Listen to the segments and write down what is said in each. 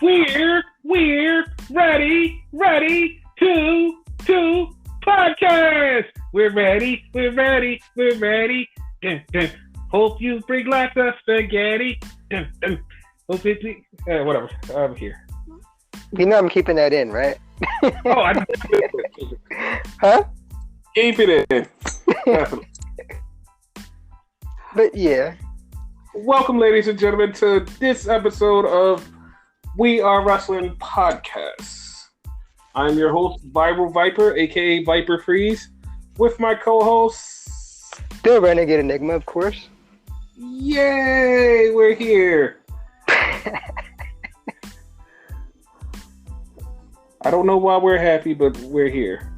We're ready to podcast. We're ready. Dun, dun. Hope you bring lots of spaghetti. Dun, dun. Hope it, whatever. I'm here. You know I'm keeping that in, right? Oh, I Huh? keep it in. Definitely. But yeah. Welcome, ladies and gentlemen, to this episode of We Are Wrestling Podcast. I'm your host, Viral Viper, aka Viper Freeze, with my co-hosts. The Renegade Enigma, of course. Yay, we're here. I don't know why we're happy, but we're here.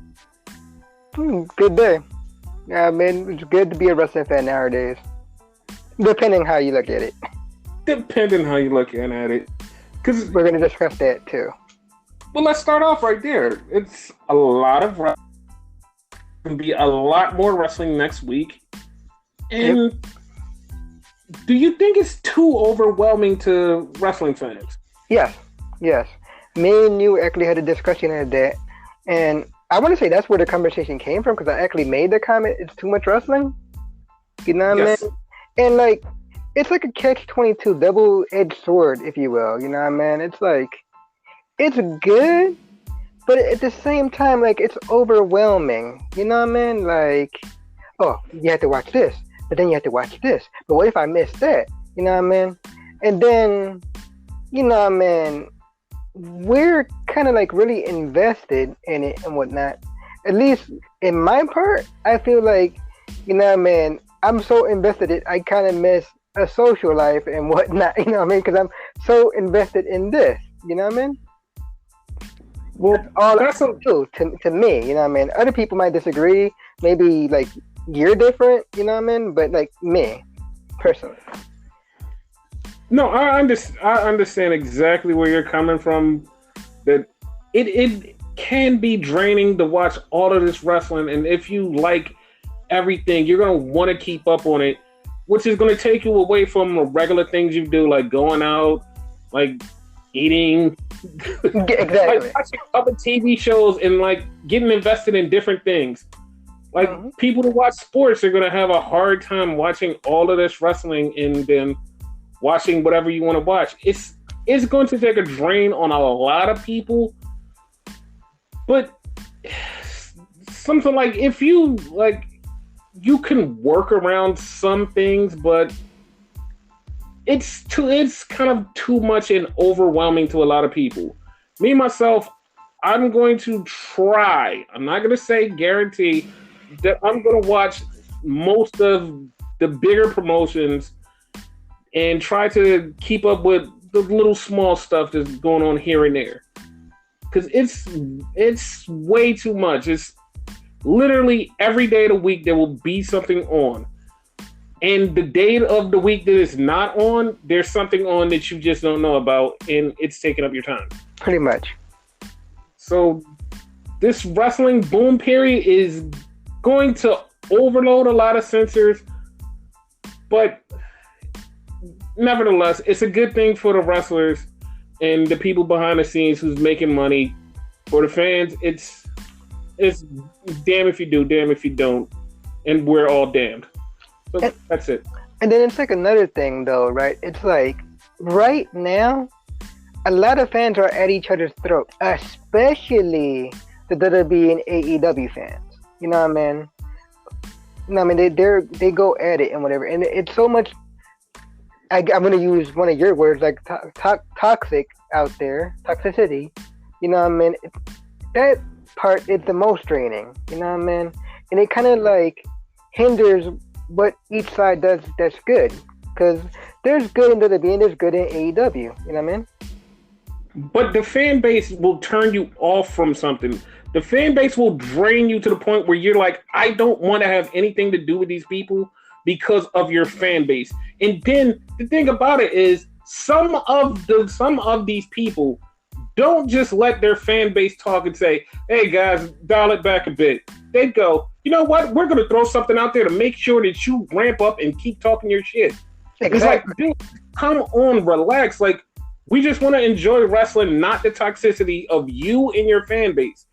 Good day. Yeah, man, it's good to be a wrestling fan nowadays. Depending how you look at it. Depending how you're looking at it. Because we're going to discuss that too. Well, let's start off right there. It's a lot of wrestling. Going to be a lot more wrestling next week. And do you think it's too overwhelming to wrestling fans? Yes. Me and you actually had a discussion of that. And I want to say that's where the conversation came from, because I actually made the comment, it's too much wrestling. You know what I mean? And like, it's like a catch-22, double-edged sword, if you will. You know what I mean? It's like, it's good, but at the same time, like, it's overwhelming. You know what I mean? Like, oh, you have to watch this, but then you have to watch this. But what if I miss that? You know what I mean? And then, you know what I mean? We're kind of like really invested in it and whatnot. At least in my part, I feel like, you know what I mean? I'm so invested in it, I kind of miss a social life and whatnot, you know what I mean? Because I'm so invested in this, you know what I mean? Well, that's all to me, you know what I mean? Other people might disagree. Maybe like you're different, you know what I mean? But like me, personally. No, I understand exactly where you're coming from. That it can be draining to watch all of this wrestling, and if you like everything, you're going to want to keep up on it, which is going to take you away from the regular things you do, like going out, like eating, exactly, like watching other TV shows, and like getting invested in different things. Like people who watch sports are going to have a hard time watching all of this wrestling and then watching whatever you want to watch. It's going to take a drain on a lot of people, but something like, if you like, you can work around some things, but it's kind of too much and overwhelming to a lot of people. Me, myself, I'm going to try. I'm not going to say guarantee that I'm going to watch most of the bigger promotions and try to keep up with the little small stuff that's going on here and there. Because it's way too much. It's literally every day of the week there will be something on. And the day of the week that is not on, there's something on that you just don't know about, and it's taking up your time. Pretty much. So this wrestling boom period is going to overload a lot of censors, but nevertheless, it's a good thing for the wrestlers and the people behind the scenes who's making money. For the fans, it's damn if you do, damn if you don't, and we're all damned. So that's it. And then it's like another thing, though, right? It's like right now, a lot of fans are at each other's throat, especially the WWE and AEW fans. You know what I mean? You know what I mean? They go at it and whatever, and it's so much. I'm going to use one of your words, like toxic out there, toxicity. You know what I mean? That part is the most draining. You know what I mean? And it kind of like hinders what each side does that's good. Because there's good in WWE and there's good in AEW. You know what I mean? But the fan base will turn you off from something. The fan base will drain you to the point where you're like, I don't want to have anything to do with these people because of your fan base. And then the thing about it is some of these people don't just let their fan base talk and say, hey guys, dial it back a bit. They go, you know what? We're going to throw something out there to make sure that you ramp up and keep talking your shit. Exactly. It's like, dude, come on, relax. Like, We just want to enjoy wrestling, not the toxicity of you and your fan base.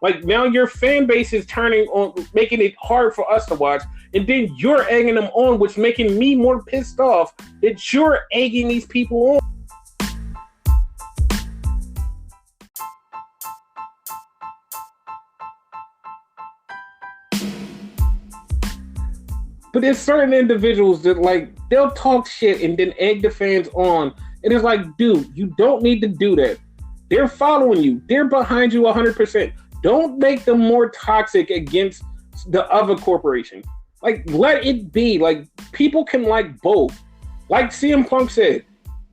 Like, now your fan base is turning on, making it hard for us to watch, and then you're egging them on, which making me more pissed off that you're egging these people on. But there's certain individuals that, like, they'll talk shit and then egg the fans on. And it's like, dude, you don't need to do that. They're following you. They're behind you 100%. Don't make them more toxic against the other corporation. Like, let it be. Like, people can like both. Like CM Punk said,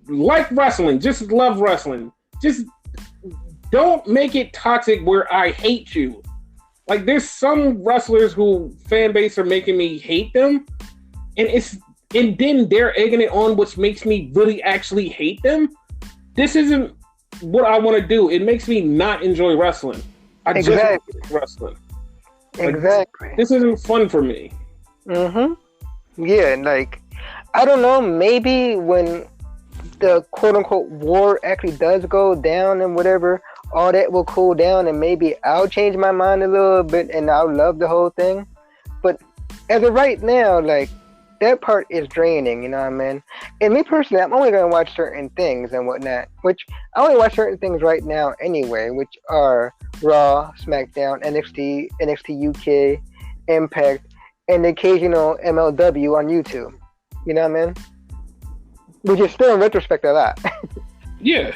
like wrestling. Just love wrestling. Just don't make it toxic where I hate you. Like, there's some wrestlers who fan base are making me hate them, and then they're egging it on, which makes me really actually hate them. This isn't what I want to do. It makes me not enjoy wrestling. I just enjoy wrestling. Like, exactly. This isn't fun for me. Mm-hmm. Yeah, like, I don't know, maybe when the quote-unquote war actually does go down and whatever, all that will cool down, and maybe I'll change my mind a little bit and I'll love the whole thing. But as of right now, like, that part is draining, you know what I mean? And me personally, I'm only going to watch certain things and whatnot, which I only watch certain things right now anyway, which are Raw, Smackdown, NXT, NXT UK, Impact, and the occasional MLW on YouTube. You know what I mean? Which is still in retrospect a lot. Yeah.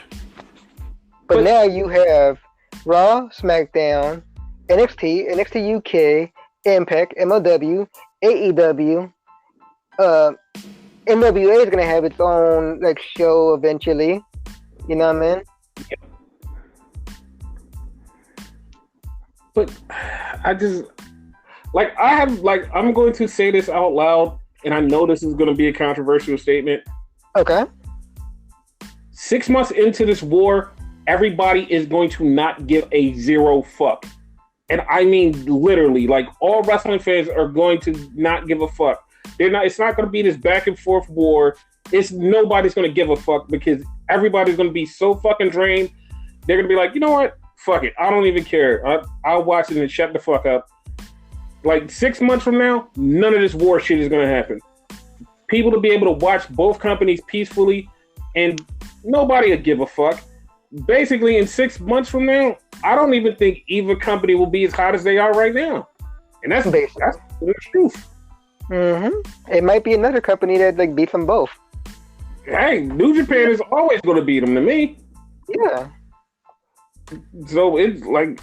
But now you have Raw, SmackDown, NXT, NXT UK, Impact, MLW, AEW. NWA is gonna have its own like show eventually. You know what I mean? Yeah. But I just like I'm going to say this out loud, and I know this is going to be a controversial statement. Okay. 6 months into this war, everybody is going to not give a zero fuck. And I mean literally, like, all wrestling fans are going to not give a fuck. It's not going to be this back and forth war. Nobody's going to give a fuck because everybody's going to be so fucking drained. They're going to be like, you know what? Fuck it. I don't even care. I'll watch it and shut the fuck up. Like, 6 months from now, none of this war shit is going to happen. People to be able to watch both companies peacefully, and nobody will give a fuck. Basically, in 6 months from now, I don't even think either company will be as hot as they are right now. And that's the truth. Mm-hmm. It might be another company that like beats them both. Hey, New Japan is always going to beat them to me. Yeah. So it's like,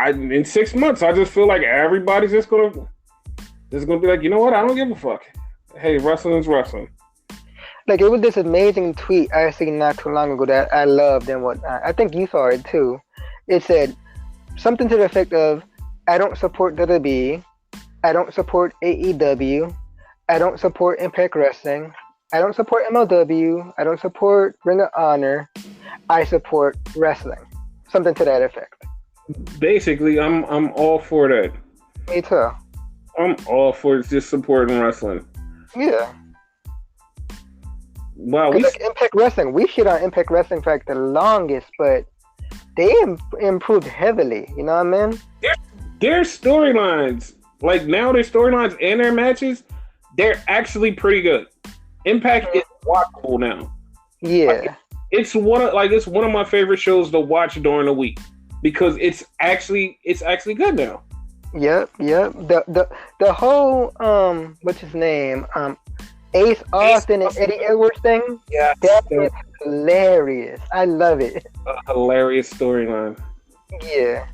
in 6 months, I just feel like everybody's just going to be like, you know what? I don't give a fuck. Hey, wrestling is wrestling. Like, it was this amazing tweet I seen not too long ago that I loved and whatnot. I think you saw it too. It said something to the effect of, I don't support WWE. I don't support AEW. I don't support Impact Wrestling. I don't support MLW. I don't support Ring of Honor. I support wrestling. Something to that effect. Basically, I'm all for that. Me too. I'm all for just supporting wrestling. Yeah. Wow, like Impact Wrestling, we shit on Impact Wrestling for like the longest, but they improved heavily. You know what I mean? Their storylines, like now their storylines and their matches, they're actually pretty good. Impact is watchable now. Yeah, like, it's one of my favorite shows to watch during the week because it's actually good now. Yep. The whole what's his name? Ace Austin and Eddie Edwards thing. Yeah, that is hilarious. I love it. A hilarious storyline. Yeah.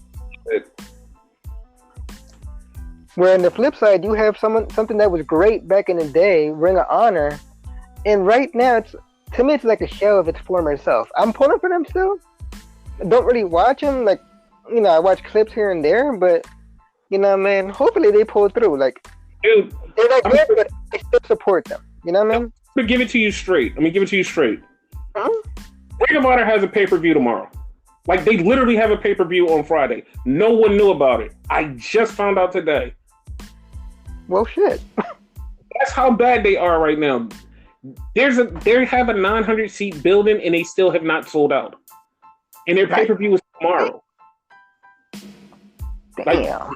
Where on the flip side, you have something that was great back in the day, Ring of Honor, and right now to me it's like a shell of its former self. I'm pulling for them still. I don't really watch them, like, you know, I watch clips here and there, but you know what I mean? Hopefully they pull through. Like, dude, they're not good, but I still support them. You know what I mean? Let me give it to you straight. Huh? Ring of Honor has a pay-per-view tomorrow. Like, they literally have a pay-per-view on Friday. No one knew about it. I just found out today. Well, shit. That's how bad they are right now. They have a 900 seat building and they still have not sold out. And their pay-per-view is tomorrow. Damn.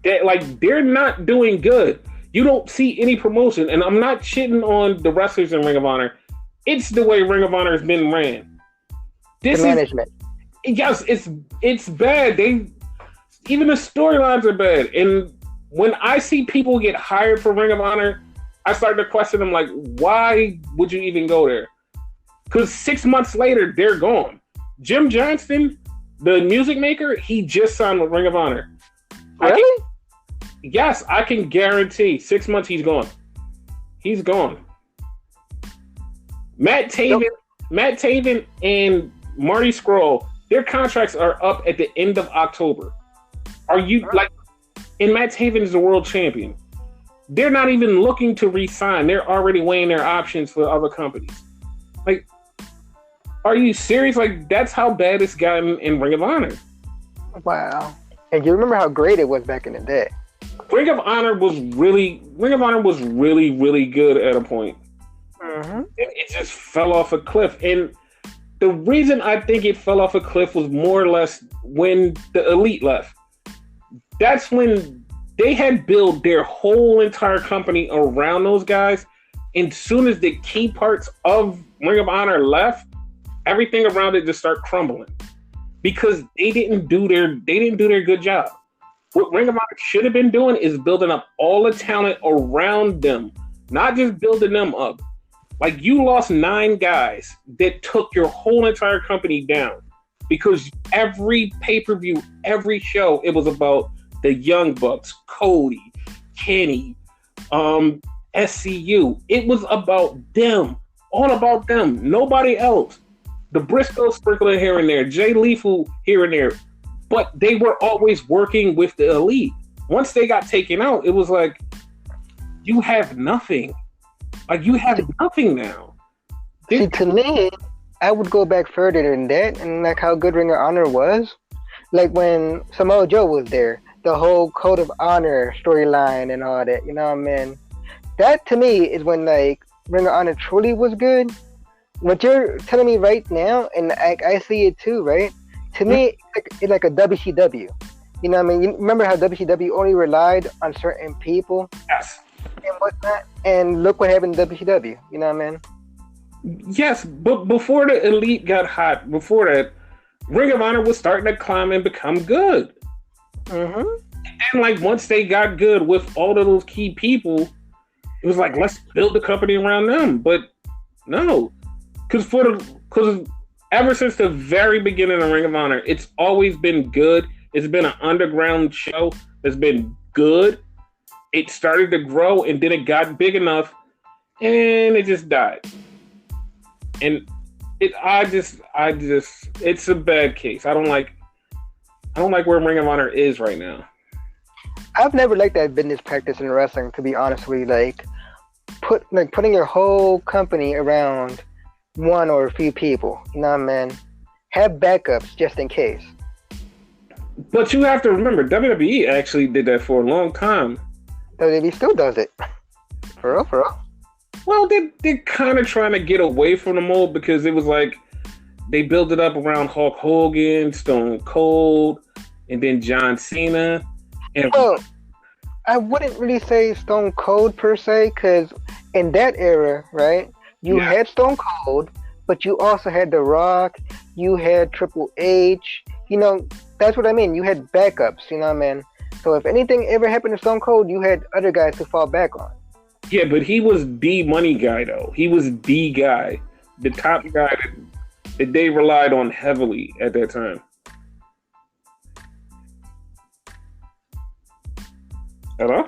They're not doing good. You don't see any promotion, and I'm not shitting on the wrestlers in Ring of Honor. It's the way Ring of Honor has been ran. The management. Yes, it's bad. Even the storylines are bad. And when I see people get hired for Ring of Honor, I start to question them, like, why would you even go there? Because 6 months later, they're gone. Jim Johnston, the music maker, he just signed with Ring of Honor. Really? Yes, I can guarantee 6 months he's gone. He's gone. Matt Taven and Marty Scurll, their contracts are up at the end of October. And Matt Taven is the world champion. They're not even looking to re-sign. They're already weighing their options for other companies. Like, are you serious? Like, that's how bad it's gotten in Ring of Honor. Wow. And you remember how great it was back in the day. Ring of Honor was really, really good at a point. Mm-hmm. It just fell off a cliff. And the reason I think it fell off a cliff was more or less when the Elite left. That's when they had built their whole entire company around those guys. And as soon as the key parts of Ring of Honor left, everything around it just started crumbling because they didn't do their good job. What Ring of Honor should have been doing is building up all the talent around them, not just building them up. Like, you lost 9 guys that took your whole entire company down because every pay-per-view, every show, it was about the Young Bucks, Cody, Kenny, SCU. It was about them, all about them, nobody else. The Briscoe sprinkling here and there, Jay Lethal here and there, but they were always working with the Elite. Once they got taken out, it was like, you have nothing. Like, you have nothing now. See, to me, I would go back further than that, and like how good Ring of Honor was. Like when Samoa Joe was there, the whole Code of Honor storyline and all that, you know what I mean? That to me is when like Ring of Honor truly was good. What you're telling me right now, and I see it too, right? To me, it's like a WCW. You know what I mean? You remember how WCW only relied on certain people? Yes. And whatnot? And look what happened to WCW. You know what I mean? Yes, but before the Elite got hot, before that, Ring of Honor was starting to climb and become good. Mm-hmm. And like once they got good with all of those key people, it was like, let's build the company around them. But no, because ever since the very beginning of Ring of Honor, it's always been good. It's been an underground show that's been good. It started to grow, and then it got big enough, and it just died. And it's a bad case. I don't like where Ring of Honor is right now. I've never liked that business practice in wrestling, to be honest with you. Like putting your whole company around one or a few people. You know what I mean? Have backups just in case. But you have to remember, WWE actually did that for a long time. WWE still does it. For real. Well, they're kind of trying to get away from the mold because it was like they built it up around Hulk Hogan, Stone Cold, and then John Cena. And well, I wouldn't really say Stone Cold per se, because in that era, right, you had Stone Cold, but you also had The Rock, you had Triple H. You know, that's what I mean. You had backups, you know what I mean? So if anything ever happened to Stone Cold, you had other guys to fall back on. Yeah, but he was the money guy, though. He was the guy, the top guy that they relied on heavily at that time. Hello?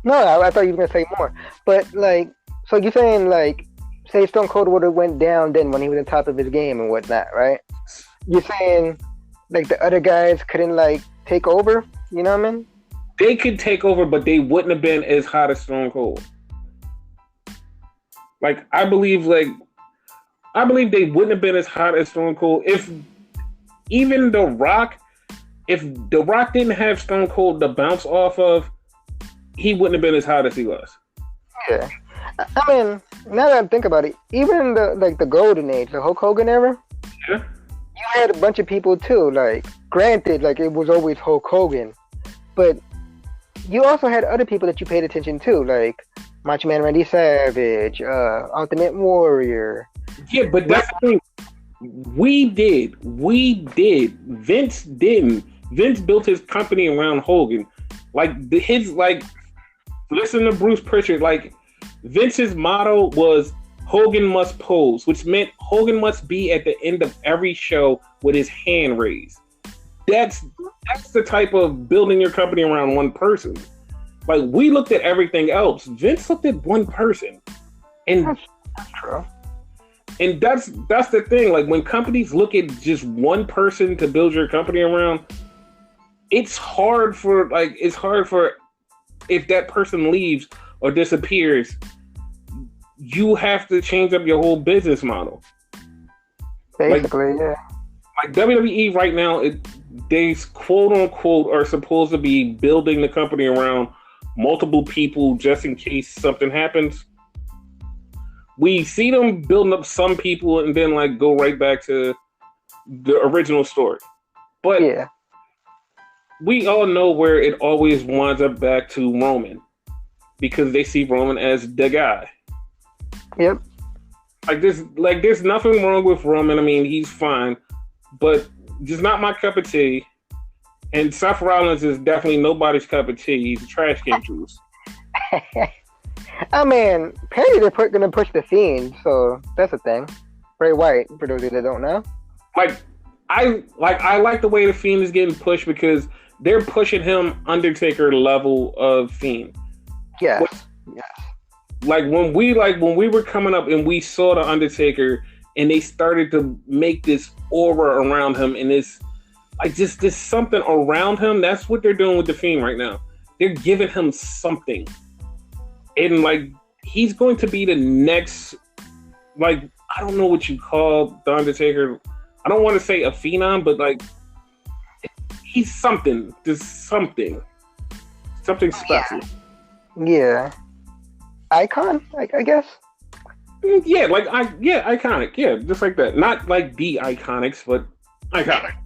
No, I thought you were going to say more. But, like, so you're saying, like, say Stone Cold would have went down then when he was on top of his game and whatnot, right? You're saying, like, the other guys couldn't, like, take over? You know what I mean? They could take over, but they wouldn't have been as hot as Stone Cold. Like, I believe they wouldn't have been as hot as Stone Cold if even The Rock, if The Rock didn't have Stone Cold to bounce off of, he wouldn't have been as hot as he was. Yeah. I mean, now that I think about it, even in the golden age, the Hulk Hogan era, Yeah. you had a bunch of people too. Like, granted, like it was always Hulk Hogan, but you also had other people that you paid attention to, like Macho Man Randy Savage, Ultimate Warrior. Yeah, but that's the thing. We did. Vince didn't. Vince built his company around Hogan. Listen to Bruce Pritchard. Like, Vince's motto was Hogan must pose, which meant Hogan must be at the end of every show with his hand raised. That's the type of building your company around one person. Like, we looked at everything else. Vince looked at one person. And that's true. And that's the thing. Like, when companies look at just one person to build your company around, it's hard for if that person leaves or disappears, you have to change up your whole business model. Basically, yeah. Like WWE right now, they quote unquote are supposed to be building the company around multiple people just in case something happens. We see them building up some people and then like go right back to the original story. But yeah, we all know where it always winds up back to Roman because they see Roman as the guy. Yep. There's nothing wrong with Roman. I mean, he's fine, but just not my cup of tea. And Seth Rollins is definitely nobody's cup of tea. He's a trash can juice. I mean, apparently they're going to push the Fiend, so that's a thing. Bray Wyatt, for those of you that don't know. I like the way the Fiend is getting pushed because they're pushing him Undertaker level of Fiend. Yes. Like when we were coming up and we saw the Undertaker and they started to make this aura around him and this something around him. That's what they're doing with the Fiend right now. They're giving him something. And like he's going to be the next, like, I don't know what you call the Undertaker. I don't want to say a phenom, but like he's something. There's something special. Yeah. Icon, I guess. Yeah, iconic. Yeah, just like that. Not like the Iconics, but iconic.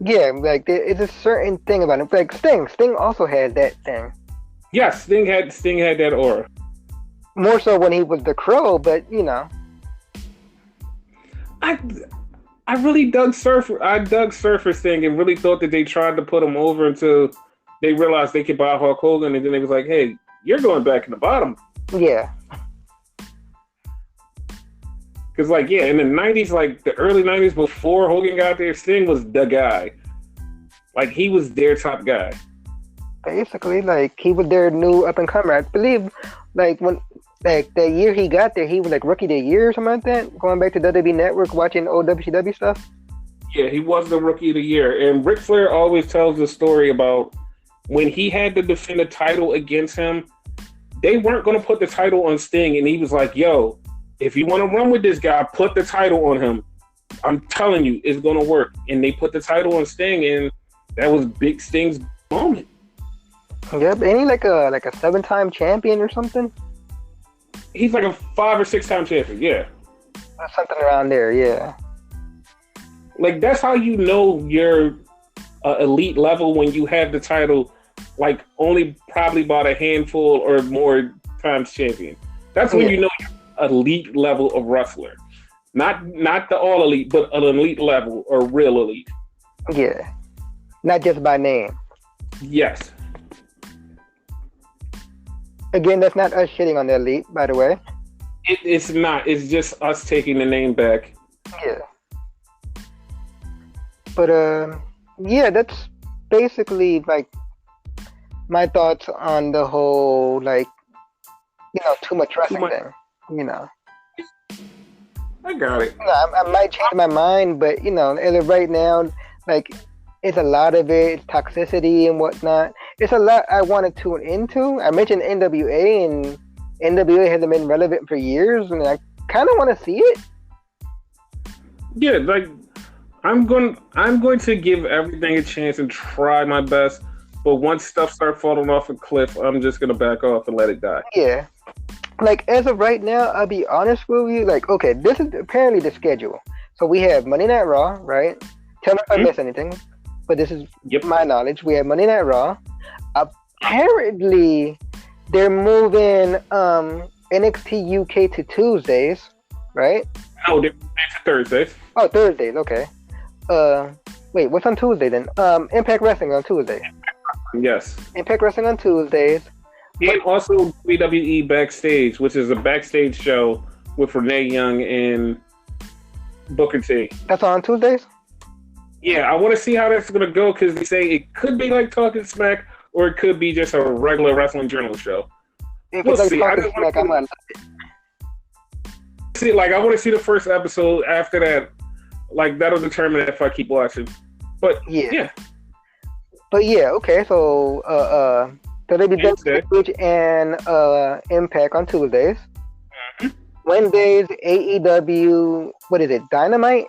Yeah, like it's a certain thing about him. Like Sting. Sting also had that thing. Yes, Sting had that aura. More so when he was the Crow, but you know. I really dug Surfer's thing and really thought that they tried to put him over until they realized they could buy Hulk Hogan, and then they was like, "Hey, you're going back in the bottom." Yeah. Because in the 90s, like the early 90s before Hogan got there, Sting was the guy. Like he was their top guy. Basically, like he was their new up and comer. I believe, like when the year he got there, he was like rookie of the year or something like that. Going back to WWE Network, watching old WCW stuff. Yeah, he was the rookie of the year, and Ric Flair always tells the story about when he had to defend a title against him. They weren't going to put the title on Sting, and he was like, "Yo, if you want to run with this guy, put the title on him. I'm telling you, it's going to work." And they put the title on Sting, and that was Big Sting's moment. Yep, ain't he like a 7-time champion or something? He's like a 5 or 6 time champion, yeah. Something around there, yeah. Like that's how you know you're elite level when you have the title, like only probably about a handful or more times champion. That's when you know you're elite level of wrestler, not the all elite, but an elite level or real elite. Yeah, not just by name. Yes. Again, that's not us shitting on the elite, by the way. It's not. It's just us taking the name back. Yeah. But yeah, that's basically like my thoughts on the whole too much wrestling thing. I got it. I might change my mind, but as of right now, like it's a lot of it. It's toxicity and whatnot. It's a lot I want to tune into. I mentioned NWA, and NWA hasn't been relevant for years, and I kind of want to see it. Yeah, like I'm going to give everything a chance and try my best. But once stuff starts falling off a cliff, I'm just gonna back off and let it die. Yeah. Like as of right now, I'll be honest with you. Like, okay, this is apparently the schedule. So we have Monday Night Raw, right? Tell me if I miss anything, but this is my knowledge. We have Monday Night Raw. Apparently, they're moving NXT UK to Tuesdays, right? No, they're Thursdays. Oh, Thursdays. Okay. Wait, what's on Tuesday then? Impact Wrestling on Tuesday. Yes. Impact Wrestling on Tuesdays. And also WWE Backstage, which is a backstage show with Renee Young and Booker T. That's on Tuesdays? Yeah, I want to see how that's going to go because they say it could be like Talking Smack or it could be just a regular wrestling journal show. If it's like Talking Smack, I'm on. See, like, I want to see the first episode. After that, like, that'll determine if I keep watching. But, yeah. But, yeah, okay, so, so they be Backstage and Impact on Tuesdays. Mm-hmm. Wednesdays, AEW, what is it, Dynamite?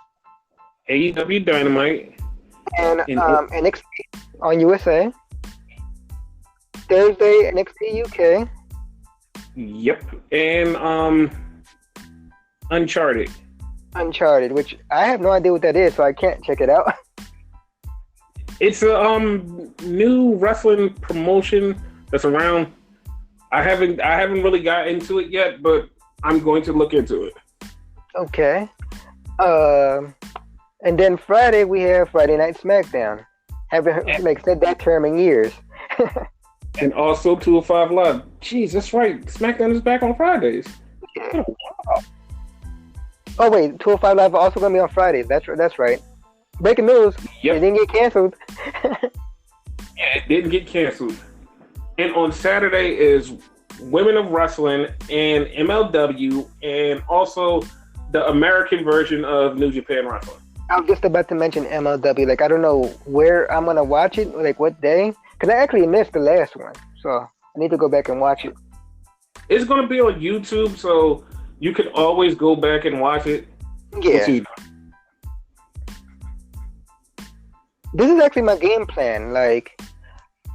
AEW Dynamite. And NXT on USA. Thursday, NXT UK. Yep. And Uncharted. Uncharted, which I have no idea what that is, so I can't check it out. It's a new wrestling promotion that's around. I haven't really got into it yet, but I'm going to look into it. Okay. And then Friday we have Friday Night Smackdown. Haven't said that term in years. And also 205 Live. Jeez, that's right. SmackDown is back on Fridays. Yeah. Oh, wow. Oh wait, 205 Live are also going to be on Fridays. That's right. Breaking news. It didn't get canceled. Yeah, it didn't get canceled. And on Saturday is Women of Wrestling and MLW and also the American version of New Japan Wrestling. I was just about to mention MLW. Like, I don't know where I'm going to watch it, like what day. Because I actually missed the last one. So I need to go back and watch it. It's going to be on YouTube, so you can always go back and watch it. Yeah. This is actually my game plan. Like,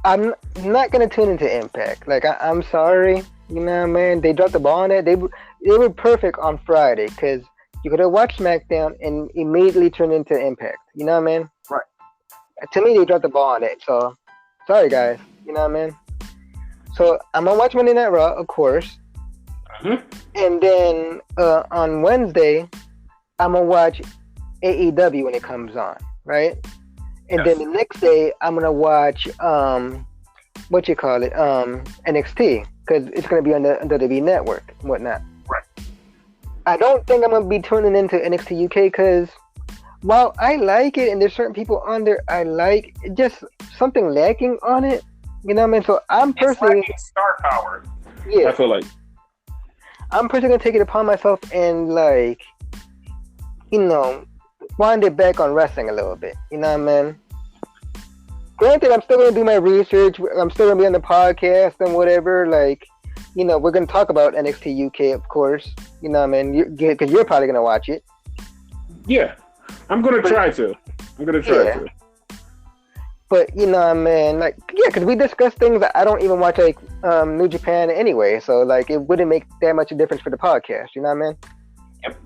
I'm not going to tune into Impact. Like, I'm sorry. You know what I mean? They dropped the ball on it. They were perfect on Friday because you could have watched SmackDown and immediately turn into Impact. You know what I mean? Right. To me, they dropped the ball on it. So, sorry, guys. You know what I mean? So, I'm going to watch Monday Night Raw, of course. Mm-hmm. And then on Wednesday, I'm going to watch AEW when it comes on. Right? And then the next day, I'm going to watch, NXT. Because it's going to be on the WWE Network and whatnot. Right. I don't think I'm going to be tuning into NXT UK because while I like it and there's certain people on there I like, just something lacking on it. You know what I mean? So I'm personally... It's star power. Yeah. I feel like. I'm personally going to take it upon myself and, like, you know, wind it back on wrestling a little bit. You know what I mean? Granted, I'm still going to do my research. I'm still going to be on the podcast and whatever. Like, you know, we're going to talk about NXT UK, of course. You know what I mean? Because you're probably going to watch it. Yeah. I'm going to try to. But, you know what I mean? Like, yeah, because we discuss things that I don't even watch, like, New Japan anyway. So, like, it wouldn't make that much a difference for the podcast. You know what I mean? Yep.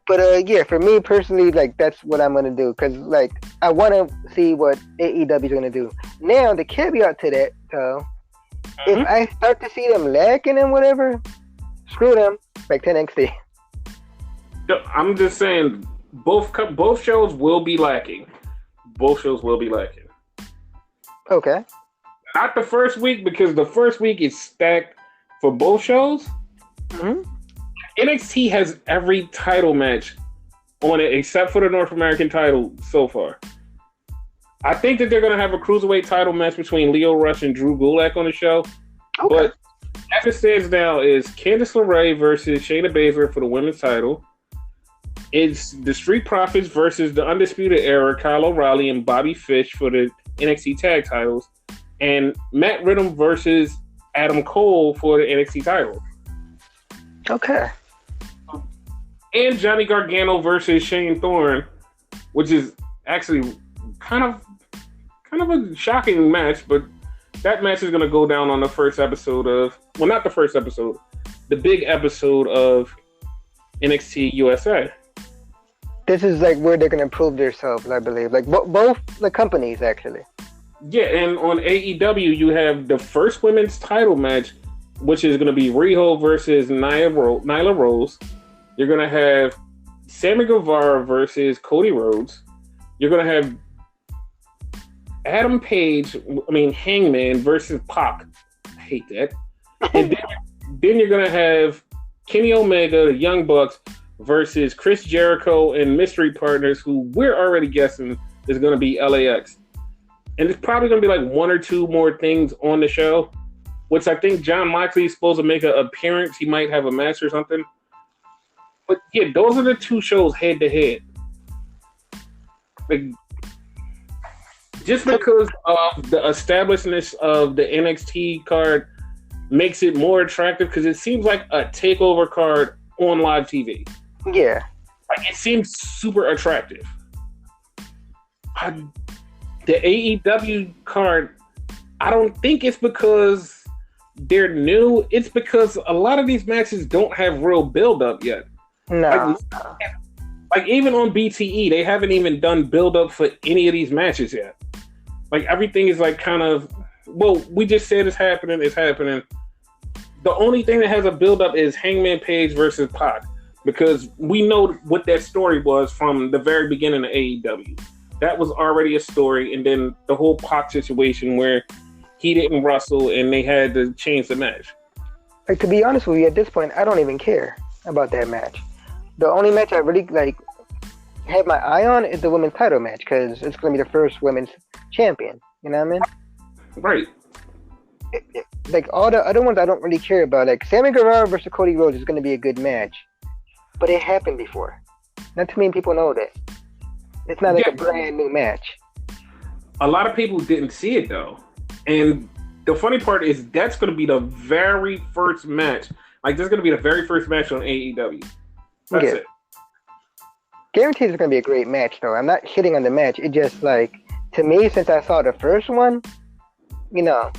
But, yeah, for me personally, like, that's what I'm going to do. Because, like, I want to see what AEW is going to do. Now, the caveat to that, though, if I start to see them lacking and whatever, screw them. Back to NXT. I'm just saying, both shows will be lacking. Both shows will be lacking. Okay. Not the first week, because the first week is stacked for both shows. Mm-hmm. NXT has every title match on it except for the North American title so far. I think that they're going to have a cruiserweight title match between Lio Rush and Drew Gulak on the show. Okay. But as it stands now is Candice LeRae versus Shayna Baszler for the women's title. It's the Street Profits versus the Undisputed Era, Kyle O'Reilly and Bobby Fish for the NXT tag titles. And Matt Riddle versus Adam Cole for the NXT title. Okay. And Johnny Gargano versus Shane Thorne, which is actually kind of kind of a shocking match, but that match is going to go down on the first episode of, well, not the first episode, the big episode of NXT USA. This is like where they're going to prove themselves, I believe. Like both the companies, actually. Yeah, and on AEW, you have the first women's title match, which is going to be Riho versus Nyla Rose. You're going to have Sammy Guevara versus Cody Rhodes. You're going to have Hangman versus Pac. I hate that. And then you're going to have Kenny Omega, the Young Bucks, versus Chris Jericho and Mystery Partners, who we're already guessing is going to be LAX. And it's probably going to be like one or two more things on the show, which I think John Moxley is supposed to make an appearance. He might have a match or something. But yeah, those are the two shows head to head. Like, just because of the establishness of the NXT card makes it more attractive, because it seems like a takeover card on live TV. Yeah. Like, it seems super attractive. The AEW card, I don't think it's because they're new. It's because a lot of these matches don't have real build-up yet. No. Like even on BTE, they haven't even done build-up for any of these matches yet. Like, everything is like kind of, well, we just said it's happening. The only thing that has a build-up is Hangman Page versus Pac, because we know what that story was from the very beginning of AEW. That was already a story, and then the whole Pac situation where he didn't wrestle and they had to change the match. Like, to be honest with you, at this point, I don't even care about that match. The only match I really have my eye on is the women's title match, because it's going to be the first women's champion. You know what I mean? Right. Like, all the other ones I don't really care about. Like, Sammy Guevara versus Cody Rhodes is going to be a good match, but it happened before. Not too many people know that. It's not like a brand new match. A lot of people didn't see it, though. And the funny part is that's going to be the very first match. Like, this is going to be the very first match on AEW. That's it. Guaranteed it's going to be a great match, though. I'm not hitting on the match. It just, like, to me, since I saw the first one, you know,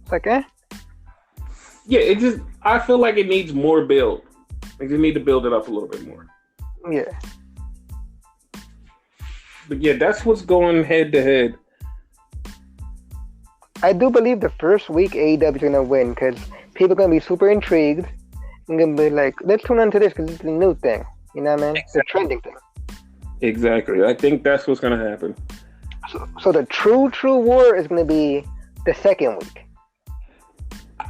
it's like, eh. Yeah, I feel like it needs more build. Like, they need to build it up a little bit more. Yeah. But yeah, that's what's going head to head. I do believe the first week AEW is going to win, because people are going to be super intrigued and going to be like, let's tune into this because it's a new thing. You know what I mean? Exactly. It's a trending thing. Exactly. I think that's what's going to happen. So the true war is going to be the second week.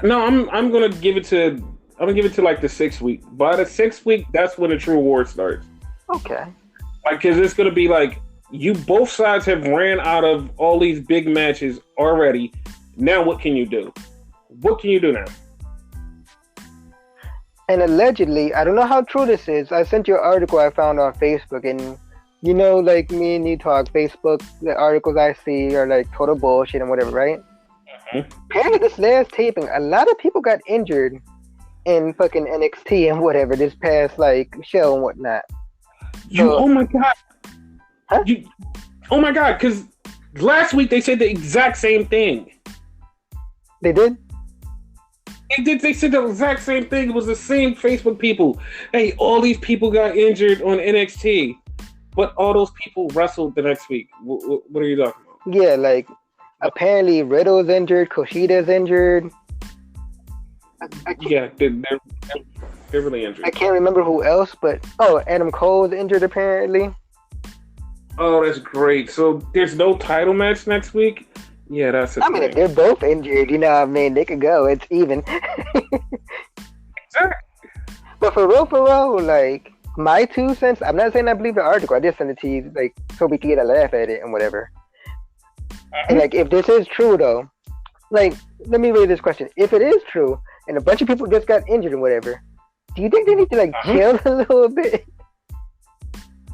No, I'm going to give it to like the 6th week. By the 6th week, that's when the true war starts. Okay. Like, because it's going to be like, both sides have ran out of all these big matches already. Now what can you do? What can you do now? And allegedly, I don't know how true this is. I sent you an article I found on Facebook, and you know, like me and you talk, Facebook, the articles I see are like total bullshit and whatever, right? Mm-hmm. Apparently this last taping, a lot of people got injured in fucking NXT and whatever, this past like show and whatnot. Oh my God. Huh? Oh my God, because last week they said the exact same thing. They did? They said the exact same thing. It was the same Facebook people. Hey, all these people got injured on NXT, but all those people wrestled the next week. What are you talking about? Yeah, like, apparently Riddle's injured, Kushida's injured. Yeah, they're really injured. I can't remember who else, but Adam Cole's injured apparently. Oh, that's great. So there's no title match next week? Yeah, that's I mean, if they're both injured, you know what I mean? They could go. It's even. Sure. But for real, like, my 2 cents, I'm not saying I believe the article. I just sent it to you, like, so we can get a laugh at it and whatever. Mm-hmm. And, like, if this is true, though, like, let me raise this question. If it is true, and a bunch of people just got injured and whatever, do you think they need to, like, chill a little bit?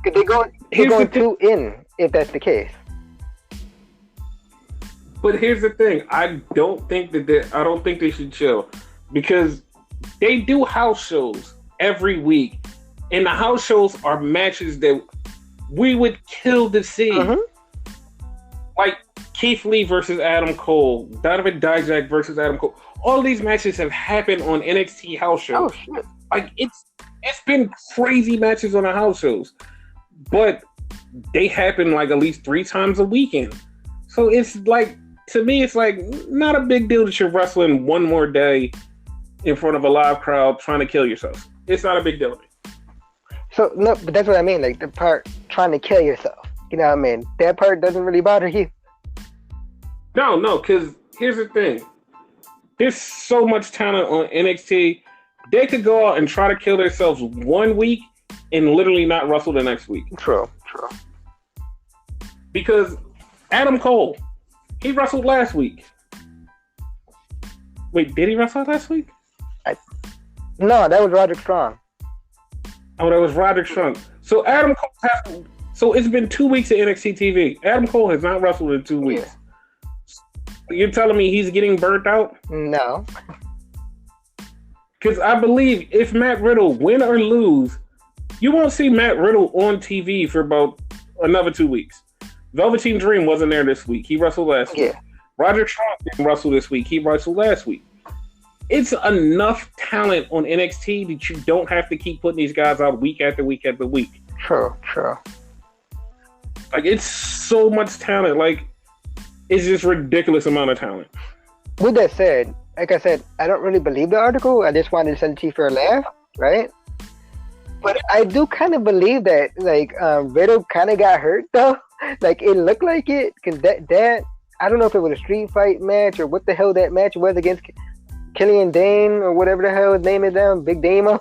Because they're going too in, if that's the case. But here's the thing: I don't think they should chill, because they do house shows every week, and the house shows are matches that we would kill to see. Mm-hmm. Like Keith Lee versus Adam Cole, Donovan Dijak versus Adam Cole. All of these matches have happened on NXT house shows. Oh shit! Like it's been crazy matches on the house shows, but they happen like at least 3 times a weekend. So it's like, to me, it's like not a big deal that you're wrestling one more day in front of a live crowd trying to kill yourself. It's not a big deal to me. So no, but that's what I mean. Like the part trying to kill yourself. You know what I mean? That part doesn't really bother you. No, because here's the thing. There's so much talent on NXT. They could go out and try to kill themselves one week and literally not wrestle the next week. True. Because Adam Cole, he wrestled last week. Wait, did he wrestle last week? No, that was Roderick Strong. Oh, that was Roderick Strong. So Adam Cole so it's been 2 weeks of NXT TV. Adam Cole has not wrestled in 2 weeks. Yeah. You're telling me he's getting burnt out? No. Because I believe if Matt Riddle win or lose, you won't see Matt Riddle on TV for about another 2 weeks. Velveteen Dream wasn't there this week. He wrestled last week. Roderick Strong didn't wrestle this week. He wrestled last week. It's enough talent on NXT that you don't have to keep putting these guys out week after week after week. True. Like, it's so much talent. Like, it's just ridiculous amount of talent. With that said, like I said, I don't really believe the article. I just wanted to send it to you for a laugh, right? But I do kind of believe that, like, Riddle kind of got hurt, though. Like, it looked like it, because that, I don't know if it was a street fight match or what the hell that match was against Killian Dane or whatever the hell his name is now, Big Damo.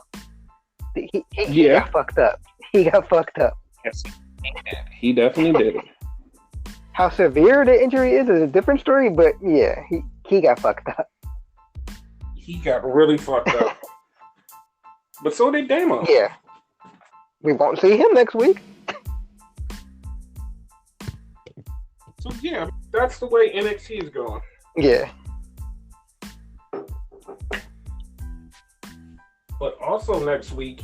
He got fucked up. Yes, he definitely did. How severe the injury is a different story, but yeah, he got fucked up. He got really fucked up. But so did Damo. Yeah. We won't see him next week. So yeah, that's the way NXT is going. Yeah. But also next week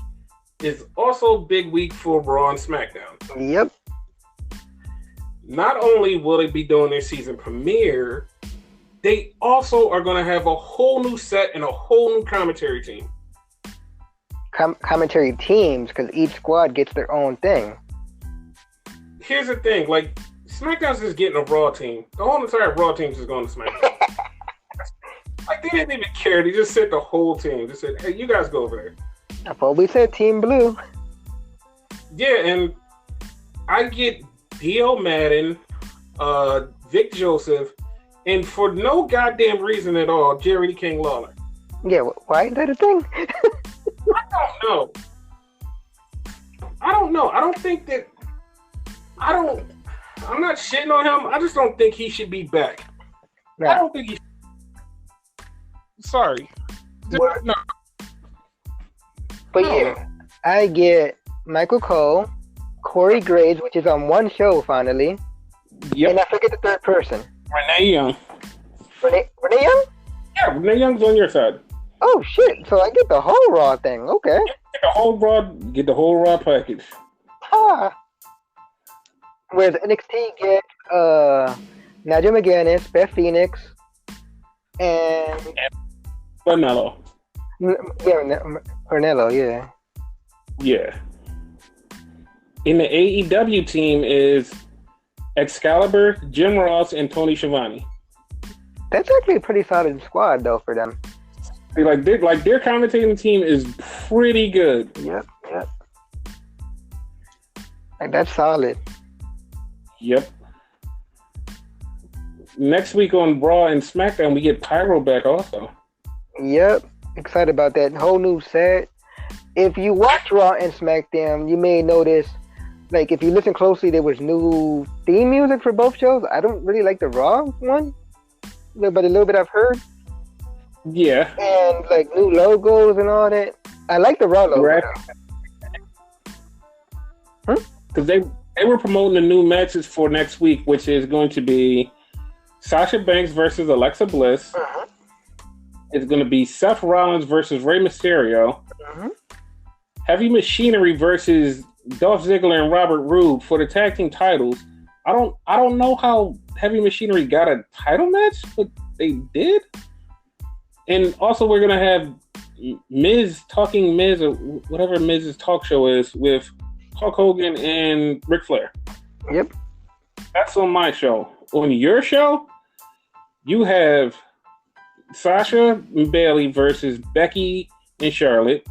is also a big week for Raw and SmackDown. Yep. Not only will they be doing their season premiere, they also are going to have a whole new set and a whole new commentary team. Commentary teams, because each squad gets their own thing. Here's the thing, like, SmackDown's just getting a Raw team. The whole entire Raw team is going to SmackDown. Like, they didn't even care. They just sent the whole team. They said, hey, you guys go over there. I probably said Team Blue. Yeah, and I get D.L. Madden, Vic Joseph, and for no goddamn reason at all, Jerry the King Lawler. Yeah, why is that a thing? I don't know. I don't think that... I'm not shitting on him. I just don't think he should be back. Right. I don't think he... Sorry. No. But yeah, I get Michael Cole, Corey Graves, which is on one show finally. Yep. And I forget the third person. Renee Young. Renee Young? Yeah, Renee Young's on your side. Oh shit! So I get the whole Raw thing. Okay. Get the whole Raw package. Whereas NXT get Nadia McGuinness, Beth Phoenix, and Ornello. Ornello, yeah. Yeah. In the AEW team is Excalibur, Jim Ross, and Tony Schiavone. That's actually a pretty solid squad, though, for them. Like their commentating team is pretty good. Yep. Like, that's solid. Yep. Next week on Raw and SmackDown, we get Pyro back also. Yep. Excited about that whole new set. If you watch Raw and SmackDown, you may notice, like, if you listen closely, there was new theme music for both shows. I don't really like the Raw one, but a little bit I've heard. Yeah. And, like, new logos and all that. I like the Raw logo. Because they were promoting the new matches for next week, which is going to be Sasha Banks versus Alexa Bliss. Uh-huh. It's going to be Seth Rollins versus Rey Mysterio. Uh-huh. Heavy Machinery versus Dolph Ziggler and Robert Roode for the tag team titles. I don't know how Heavy Machinery got a title match, but they did. And also, we're gonna have Talking Miz, or whatever Miz's talk show is, with Hulk Hogan and Ric Flair. Yep. That's on my show. On your show, you have Sasha and Bayley versus Becky and Charlotte.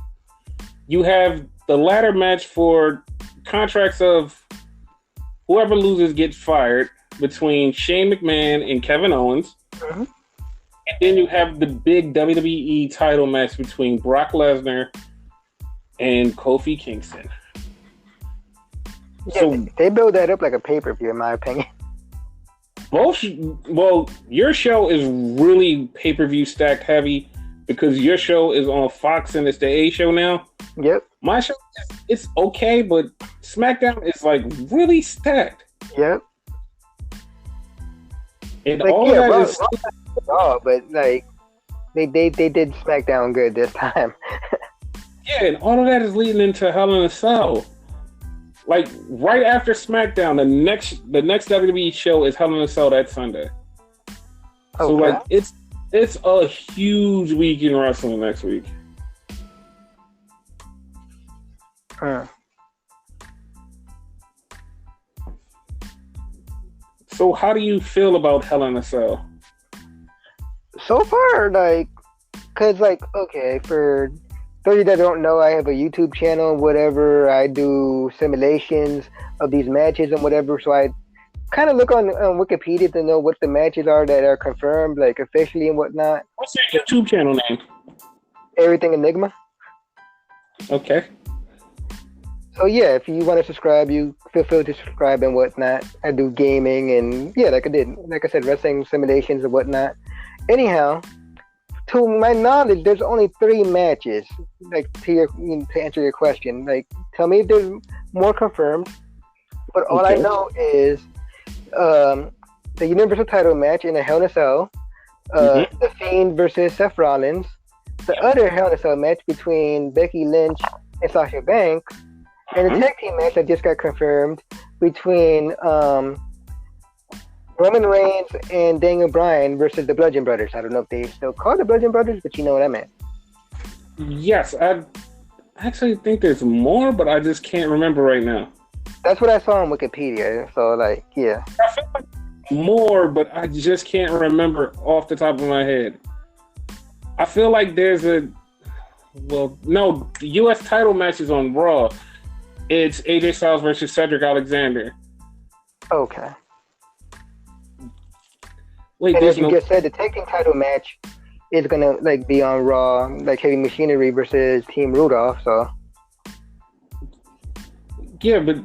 You have the ladder match for contracts of whoever loses gets fired between Shane McMahon and Kevin Owens. Mm-hmm. And then you have the big WWE title match between Brock Lesnar and Kofi Kingston. Yeah, so, they build that up like a pay-per-view, in my opinion. Your show is really pay-per-view stacked heavy because your show is on Fox and it's the A show now. Yep. My show, it's okay, but SmackDown is like really stacked. Yep. And like, all of that is... but like they did SmackDown good this time. Yeah, and all of that is leading into Hell in a Cell. Like right after SmackDown, the next WWE show is Hell in a Cell that Sunday. Okay. So like it's a huge week in wrestling next week. So how do you feel about Hell in a Cell? So far, like, cause like, okay, for those that don't know, I have a YouTube channel, whatever. I do simulations of these matches and whatever. So I kind of look on Wikipedia to know what the matches are that are confirmed, like officially and whatnot. What's your YouTube channel name? Everything Enigma. Okay. So yeah, if you want to subscribe, you feel free to subscribe and whatnot. I do gaming and yeah, like I said, wrestling simulations and whatnot. Anyhow, to my knowledge, there's only 3 matches. Like to answer your question, like tell me if there's more confirmed. But all I know is the Universal Title match in a Hell in a Cell, The Fiend versus Seth Rollins, the other Hell in a Cell match between Becky Lynch and Sasha Banks, and the tag team match that just got confirmed between Roman Reigns and Daniel Bryan versus the Bludgeon Brothers. I don't know if they still call the Bludgeon Brothers, but you know what I meant. Yes, I actually think there's more, but I just can't remember right now. That's what I saw on Wikipedia. So, like, yeah. I feel like more, but I just can't remember off the top of my head. I feel like there's the U.S. title matches on Raw. It's AJ Styles versus Cedric Alexander. Okay. Wait, and as you just said, the tag team title match is gonna like be on Raw, like Heavy Machinery versus Team Rudolph. So yeah, but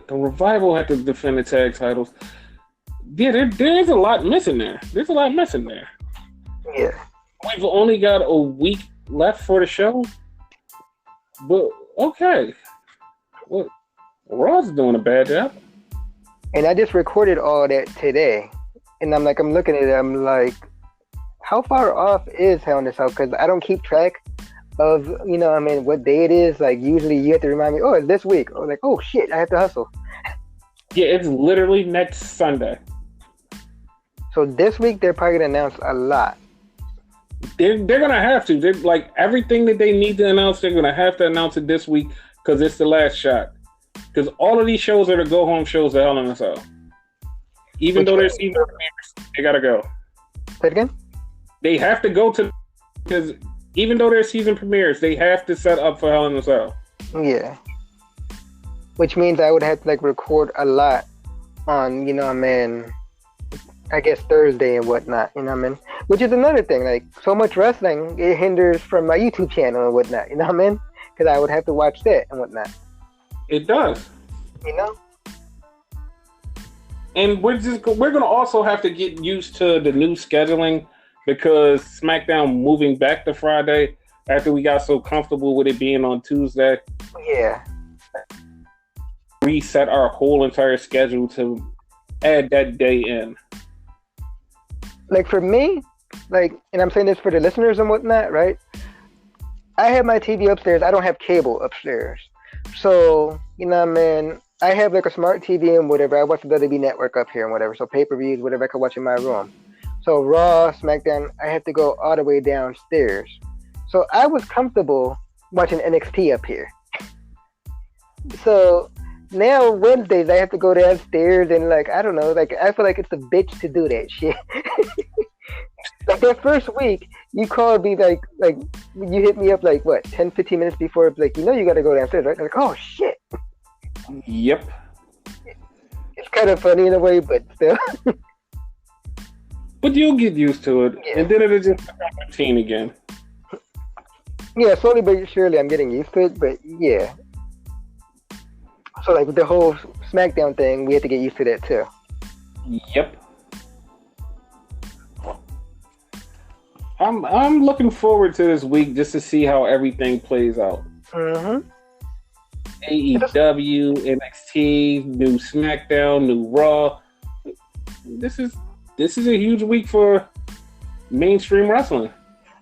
the Revival had to defend the tag titles. Yeah, there's a lot missing there. There's a lot missing there. Yeah, we've only got a week left for the show, but okay. Well, Raw's doing a bad job. And I just recorded all that today. And I'm looking at it, I'm like, how far off is Hell in a Cell? Because I don't keep track of, what day it is. Like, usually you have to remind me, it's this week. Or like, oh shit, I have to hustle. Yeah, it's literally next Sunday. So this week, they're probably going to announce a lot. They're going to have to. They're like, everything that they need to announce, they're going to have to announce it this week because it's the last shot. Because all of these shows are the go-home shows of Hell in a Cell. Even though there's season premieres, they gotta go. Say it again? They have to go to, because even though there's season premieres, they have to set up for Hell in a Cell. Yeah. Which means I would have to record a lot on, I guess Thursday and whatnot, Which is another thing, so much wrestling, it hinders from my YouTube channel and whatnot, Because I would have to watch that and whatnot. It does. And we're gonna also have to get used to the new scheduling because SmackDown moving back to Friday after we got so comfortable with it being on Tuesday. Yeah. Reset our whole entire schedule to add that day in. For me, and I'm saying this for the listeners and whatnot, right? I have my TV upstairs. I don't have cable upstairs. So, I have like a smart TV and whatever. I watch the WWE Network up here and whatever. So pay-per-views, whatever I can watch in my room. So Raw, SmackDown, I have to go all the way downstairs. So I was comfortable watching NXT up here. So now Wednesdays I have to go downstairs and like I don't know, like I feel like it's a bitch to do that shit. Like that first week, you called me like you hit me up like what 10, 15 minutes before, like you got to go downstairs, right? I'm like, oh shit. Yep. It's kind of funny in a way, but still. But you'll get used to it, and then it'll just become routine again. Yeah, slowly but surely I'm getting used to it, but yeah. So like with the whole SmackDown thing, we have to get used to that too. Yep. I'm looking forward to this week just to see how everything plays out. Mm-hmm. AEW, NXT, new SmackDown, new Raw. This is a huge week for mainstream wrestling.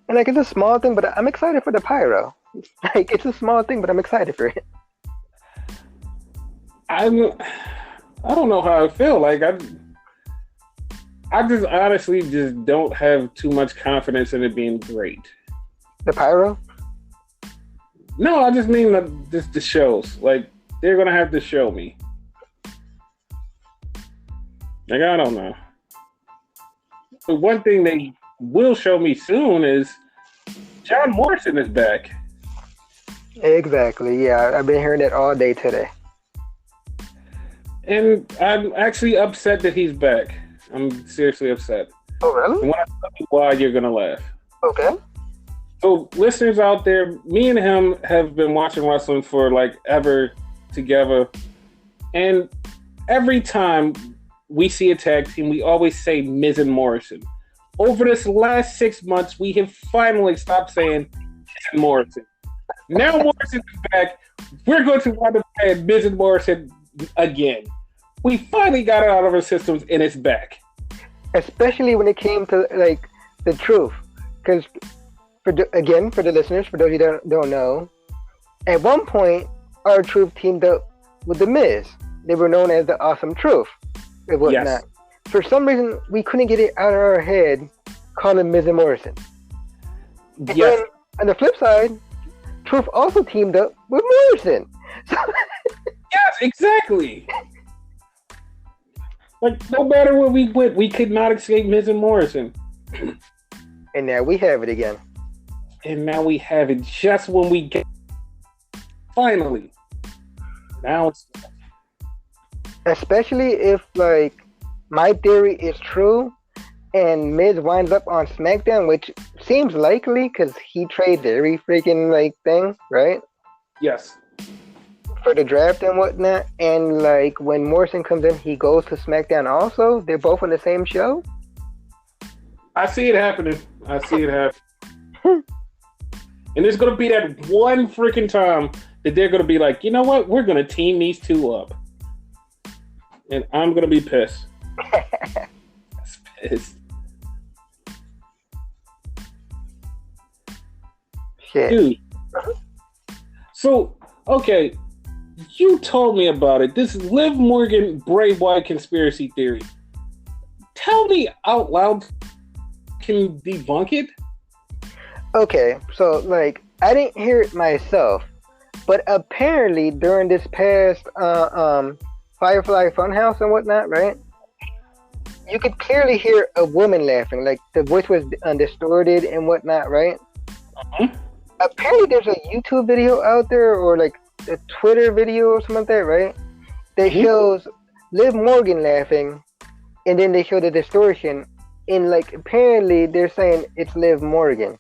And like it's a small thing, but I'm excited for the pyro. Like it's a small thing, but I'm excited for it. I don't know how I feel. Like I just honestly just don't have too much confidence in it being great. The pyro? No, I just mean just the shows. Like they're gonna have to show me. Like I don't know. But one thing they will show me soon is John Morrison is back. Exactly. Yeah, I've been hearing that all day today. And I'm actually upset that he's back. I'm seriously upset. Oh, really? And when I tell you why, you're gonna laugh. Okay. So, listeners out there, me and him have been watching wrestling for like ever together, and every time we see a tag team, we always say Miz and Morrison. Over this last 6 months, we have finally stopped saying Miz and Morrison. Now Morrison is back. We're going to wind up saying Miz and Morrison again. We finally got it out of our systems, and it's back. Especially when it came to like the truth, because for the listeners, for those who don't know, at one point our Truth teamed up with the Miz. They were known as the Awesome Truth and whatnot. Yes. For some reason, we couldn't get it out of our head calling Miz and Morrison. And yes. Then, on the flip side, Truth also teamed up with Morrison. Yes, exactly. Like, no matter where we went, we could not escape Miz and Morrison. And now we have it again. And now we have it just when we get... Finally. Now it's... Especially if, like, my theory is true and Miz winds up on SmackDown, which seems likely because he trades every freaking, like, thing, right? Yes. For the draft and whatnot. And, like, when Morrison comes in, he goes to SmackDown also. They're both on the same show. I see it happening. And there's going to be that one freaking time that they're going to be like, you know what? We're going to team these two up. And I'm going to be pissed. That's pissed. Shit. Dude. So, okay. You told me about it. This Liv Morgan Bray Wyatt conspiracy theory. Tell me out loud. Can debunk it? Okay, so like I didn't hear it myself, but apparently during this past Firefly Funhouse and whatnot, right? You could clearly hear a woman laughing, like the voice was distorted and whatnot, right? Uh-huh. Apparently there's a YouTube video out there or like a Twitter video or something like that, right? That shows Liv Morgan laughing, and then they show the distortion, and like apparently they're saying it's Liv Morgan.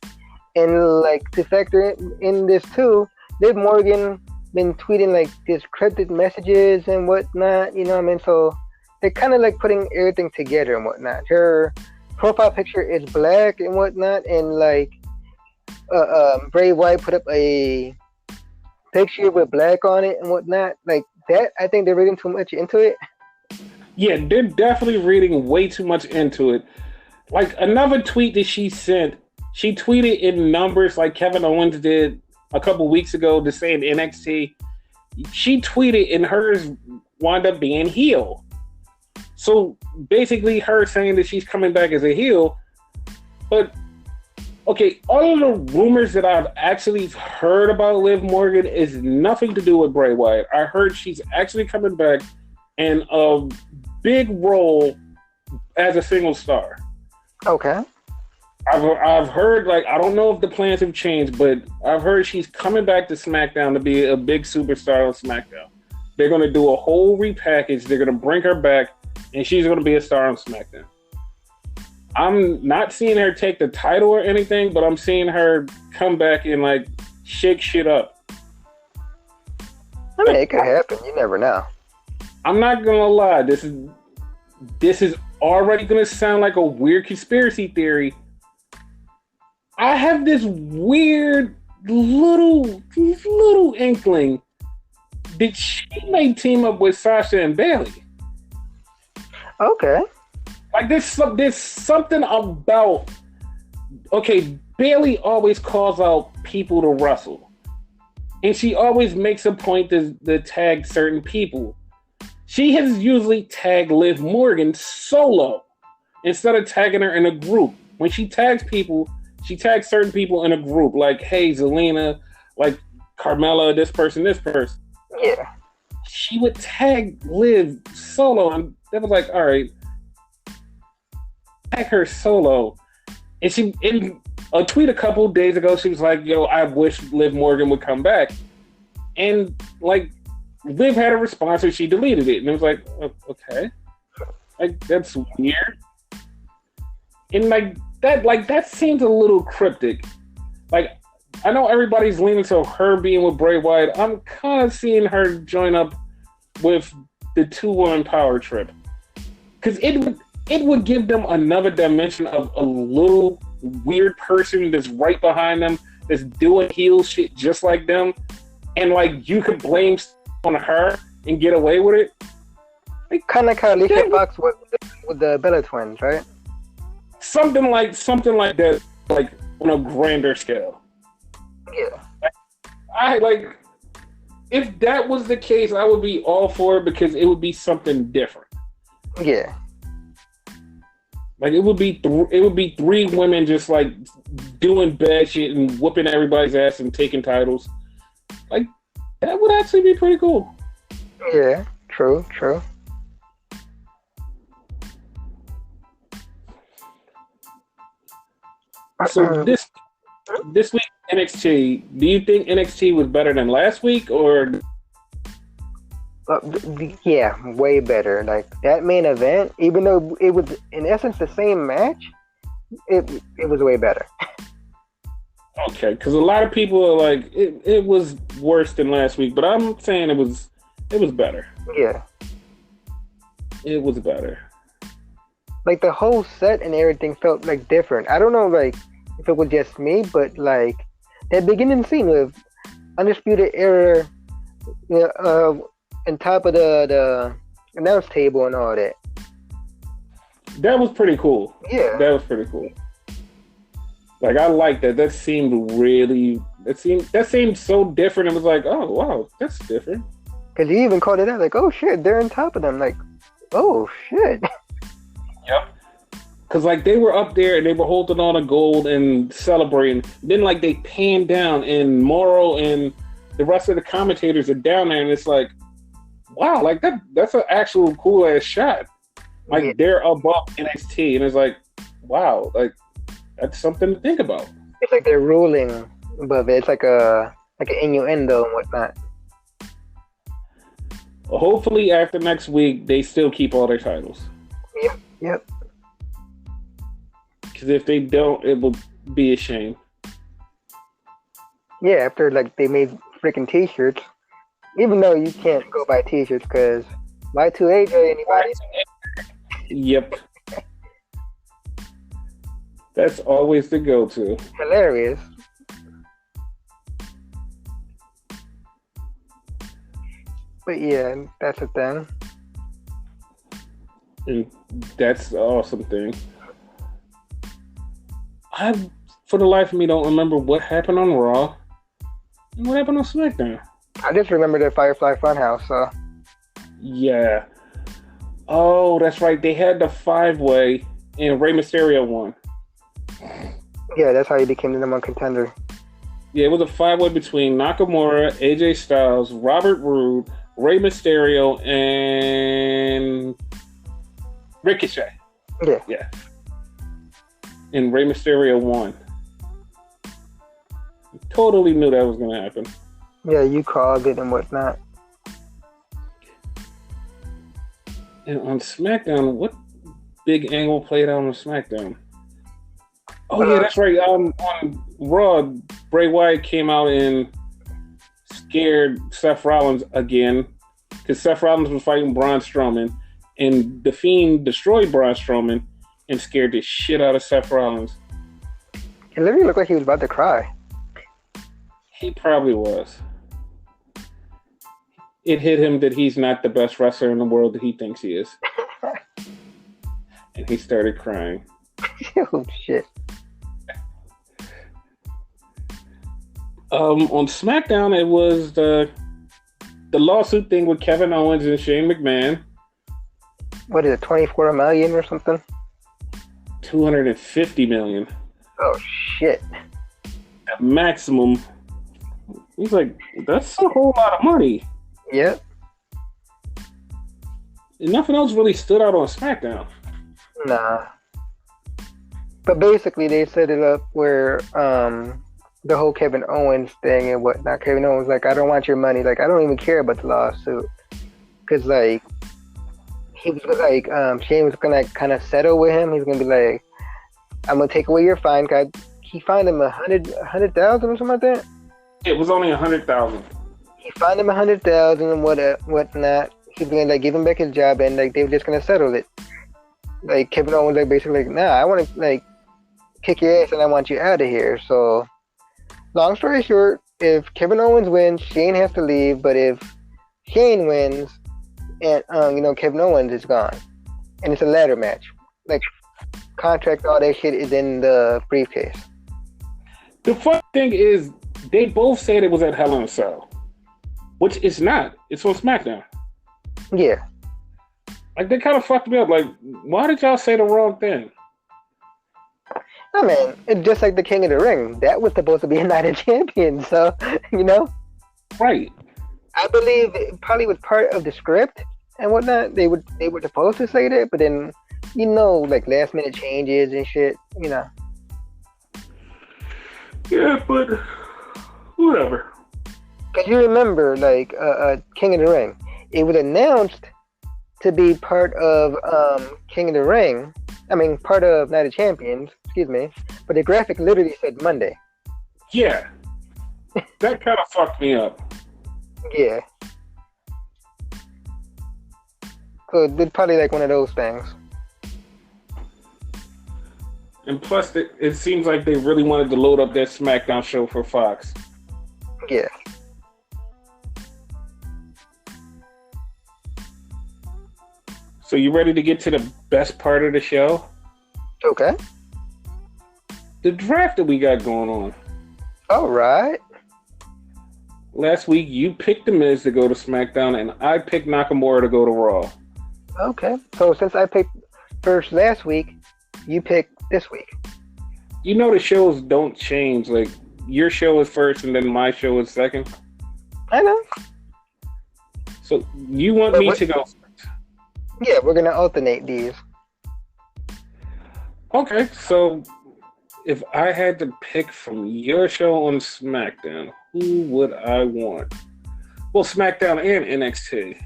And like to factor in this too, Liv Morgan been tweeting like these cryptic messages and whatnot, you know what I mean? So they're kind of like putting everything together and whatnot. Her profile picture is black and whatnot, and like Bray Wyatt put up a picture with black on it and whatnot. Like that, I think they're reading too much into it. Yeah, they're definitely reading way too much into it. Like another tweet that she sent, she tweeted in numbers like Kevin Owens did a couple weeks ago to say in NXT. She tweeted in hers wound up being heel. So basically her saying that she's coming back as a heel, but okay, all of the rumors that I've actually heard about Liv Morgan is nothing to do with Bray Wyatt. I heard she's actually coming back in a big role as a single star. Okay. I've heard, like, I don't know if the plans have changed, but I've heard she's coming back to SmackDown to be a big superstar on SmackDown. They're going to do a whole repackage. They're going to bring her back, and she's going to be a star on SmackDown. I'm not seeing her take the title or anything, but I'm seeing her come back and, like, shake shit up. I mean, it could happen. You never know. I'm not going to lie. This is already going to sound like a weird conspiracy theory. I have this weird little inkling that she may team up with Sasha and Bayley. Okay. Like there's something about, okay, Bayley always calls out people to wrestle. And she always makes a point to tag certain people. She has usually tagged Liv Morgan solo instead of tagging her in a group. When she tags people, she tags certain people in a group, like, hey, Zelina, like Carmella, this person. Yeah. She would tag Liv solo, and that was like, all right, tag her solo. And she, in a tweet a couple days ago, she was like, yo, I wish Liv Morgan would come back. And, like, Liv had a response and she deleted it. And it was like, okay. Like, that's weird. And, that seems a little cryptic. Like, I know everybody's leaning to her being with Bray Wyatt. I'm kind of seeing her join up with the 2-woman power trip. Because it would give them another dimension of a little weird person that's right behind them, that's doing heel shit just like them. And, like, you could blame on her and get away with it. Like, kind of like how Alicia Fox with the Bella Twins, right? Something like that, like on a grander scale. Yeah. I like, if that was the case, I would be all for it because it would be something different. Yeah. Like it would be 3 women just like doing bad shit and whooping everybody's ass and taking titles. Like that would actually be pretty cool. Yeah. True. So this week NXT, do you think NXT was better than last week or? Yeah, way better. Like that main event, even though it was in essence the same match, it was way better. Okay, because a lot of people are like it was worse than last week, but I'm saying it was better. Yeah, it was better. Like the whole set and everything felt like different. I don't know, like if it was just me, but like that beginning scene with Undisputed Era, on top of the announce table and all that. That was pretty cool. Yeah, that was pretty cool. Like I liked that. That seemed so different. It was like, oh wow, that's different. Because he even called it out, like, oh shit, they're on top of them. Like, oh shit. Yep. Because, like, they were up there and they were holding on to gold and celebrating. Then, like, they panned down and Morrow and the rest of the commentators are down there and it's like, wow, like, that's an actual cool-ass shot. Like, yeah. They're above NXT and it's like, wow, like, that's something to think about. It's like they're ruling above it. It's like an innuendo and whatnot. Hopefully, after next week, they still keep all their titles. Yep. Because if they don't, it will be a shame. Yeah, after like they made freaking t-shirts, even though you can't go buy t-shirts because Y2A anybody. Yep. That's always the go-to. Hilarious. But yeah, that's the thing. And that's the awesome thing. I, for the life of me, don't remember what happened on Raw and what happened on SmackDown. I just remember the Firefly Funhouse, so. Yeah. Oh, that's right. They had the 5-way, and Rey Mysterio won. Yeah, that's how he became the number one contender. Yeah, it was a 5-way between Nakamura, AJ Styles, Robert Roode, Rey Mysterio, and Ricochet. Yeah. Yeah. And Rey Mysterio won. Totally knew that was going to happen. Yeah, you called it and whatnot. And on SmackDown, what big angle played out on SmackDown? Oh, yeah, that's right. On Raw, Bray Wyatt came out and scared Seth Rollins again because Seth Rollins was fighting Braun Strowman, and The Fiend destroyed Braun Strowman and scared the shit out of Seth Rollins. It literally looked like he was about to cry. He probably was. It hit him that he's not the best wrestler in the world that he thinks he is. And he started crying. Oh, shit. On SmackDown, it was the lawsuit thing with Kevin Owens and Shane McMahon. What is it, 24 million or something? 250 million. Oh, shit. At maximum. He's like, that's a whole lot of money. Yep. And nothing else really stood out on SmackDown. Nah. But basically, they set it up where the whole Kevin Owens thing and whatnot. Kevin Owens like, I don't want your money. Like, I don't even care about the lawsuit. Because, like, he was like, Shane was going to kind of settle with him. He's going to be like, I'm going to take away your fine. Cause he fined him 100,000 or something like that. It was only 100,000. He fined him 100,000 and whatnot. He's going to like give him back his job, and like they were just going to settle it. Like Kevin Owens like basically like, nah, I want to like kick your ass and I want you out of here. So, long story short, if Kevin Owens wins, Shane has to leave. But if Shane wins, and Kevin Owens is gone, and it's a ladder match, like contract, all that shit is in the briefcase. The fun thing is, they both said it was at Hell in a Cell, which it's not. It's on SmackDown. Yeah. Like, they kind of fucked me up. Like, why did y'all say the wrong thing? I mean, it's just like the King of the Ring. That was supposed to be a Night of Champions, so, Right. I believe it probably was part of the script and whatnot. They were supposed to say that, but then, like last minute changes and shit, Yeah, but whatever. Because you remember, like, King of the Ring, it was announced to be part of King of the Ring. I mean, part of Night of Champions, excuse me. But the graphic literally said Monday. Yeah. That kind of fucked me up. Yeah. So it's probably like one of those things. And plus, it seems like they really wanted to load up that SmackDown show for Fox. Yeah. So you ready to get to the best part of the show? Okay. The draft that we got going on. All right. Last week, you picked The Miz to go to SmackDown, and I picked Nakamura to go to Raw. Okay. So since I picked first last week, you picked this week. The shows don't change. Like, your show is first, and then my show is second. I know. So you want me to go first? Yeah, we're going to alternate these. Okay, so if I had to pick from your show on SmackDown, who would I want? Well, SmackDown and NXT.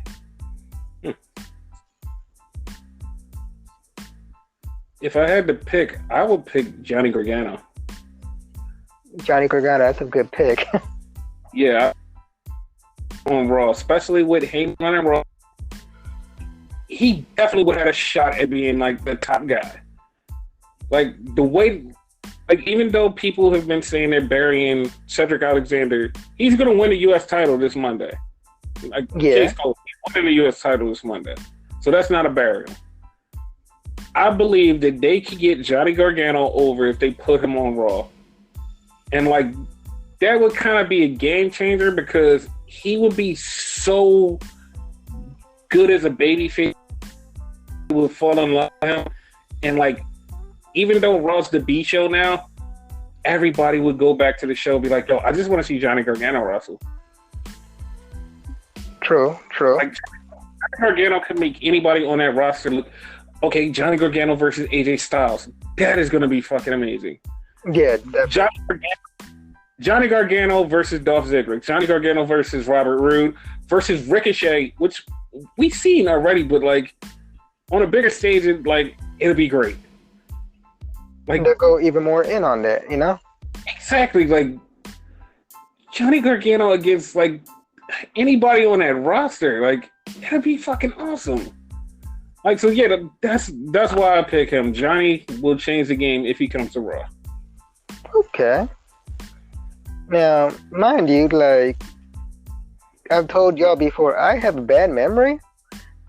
If I had to pick, I would pick Johnny Gargano. Johnny Gargano, that's a good pick. Yeah. On Raw, especially with Heyman running Raw. He definitely would have had a shot at being like the top guy. Like the way, like even though people have been saying they're burying Cedric Alexander, he's gonna win the U.S. title this Monday. Like Case Cole, he's winning the U.S. title this Monday, so that's not a burial. I believe that they could get Johnny Gargano over if they put him on Raw, and like that would kind of be a game changer because he would be so good as a babyface would fall in love with him. And like, even though Raw's the B show now, everybody would go back to the show and be like, yo, I just want to see Johnny Gargano wrestle. True. Like, Johnny Gargano could make anybody on that roster look, okay, Johnny Gargano versus AJ Styles. That is going to be fucking amazing. Yeah, Johnny Gargano versus Dolph Ziggler. Johnny Gargano versus Robert Roode versus Ricochet, which we've seen already, but like on a bigger stage, like it'll be great. Like they'll go even more in on that, you know? Exactly. Like Johnny Gargano against like anybody on that roster, like that'd be fucking awesome. Like, so yeah, that's why I pick him. Johnny will change the game if he comes to Raw. Okay. Now, mind you, like I've told y'all before, I have a bad memory.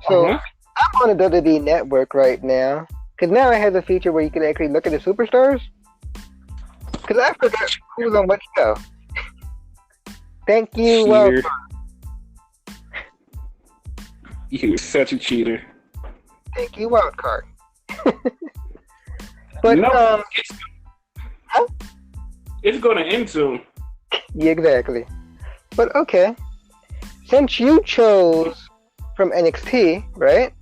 So I'm on the WWE Network right now. Because now it has a feature where you can actually look at the superstars. Because I forgot who's on what show. Thank you. Welcome. You're such a cheater. Thank you, Wildcard. But no, it's going to end soon. Yeah, exactly. But okay, since you chose from NXT, right?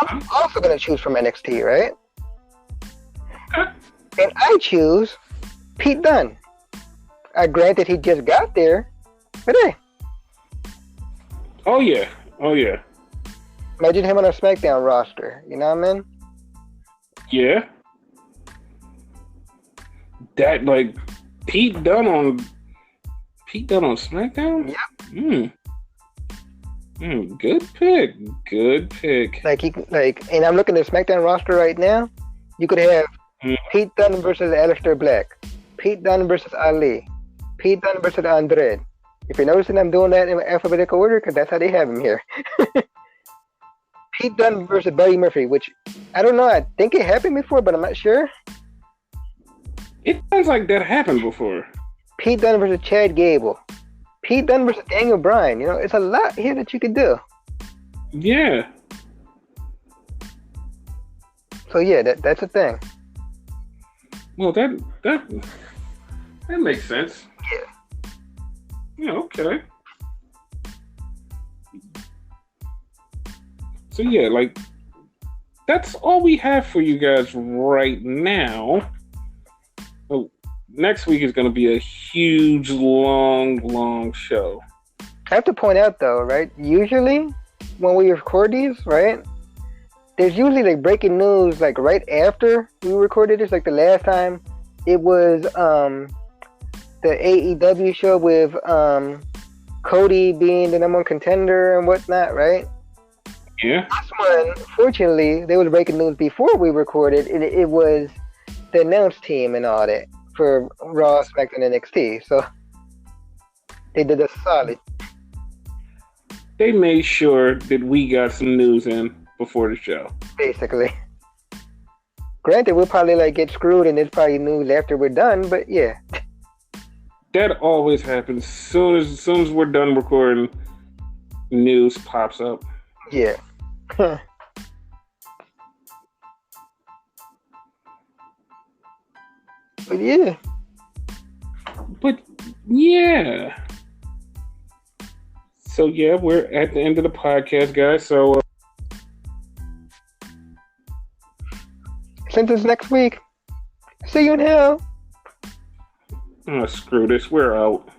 I'm also going to choose from NXT, right? And I choose Pete Dunne. Granted, he just got there, but hey. Oh yeah. Imagine him on a Smackdown roster. You know what I mean? Yeah. That like Pete Dunne on SmackDown? Yep. Good pick. And I'm looking at the SmackDown roster right now. You could have Pete Dunne versus Aleister Black, Pete Dunne versus Ali, Pete Dunne versus Andrade. If you're noticing, I'm doing that in alphabetical order because that's how they have him here. Pete Dunne versus Buddy Murphy, which I don't know. I think it happened before, but I'm not sure. It sounds like that happened before. Pete Dunne versus Chad Gable. Pete Dunne versus Daniel Bryan. You know, it's a lot here that you could do. Yeah. So yeah, that's a thing. Well, that makes sense. Yeah. Yeah. Okay. So yeah, like that's all we have for you guys right now. Oh, next week is going to be a huge, long show. I have to point out though, right? Usually when we record these, right? There's usually like breaking news like right after we recorded this. Like the last time, it was the AEW show with Cody being the #1 contender and whatnot, right? Yeah. This one, fortunately, there was breaking news before we recorded. It was the announce team and all that for Raw, Smackdown, and NXT. So they did us solid. They made sure that we got some news in before the show. Basically. Granted, we'll probably like get screwed and it's probably news after we're done, but yeah. That always happens. Soon as we're done recording, news pops up. Yeah. But yeah. So yeah, we're at the end of the podcast, guys. So since it's next week, see you in hell. screw this. We're out.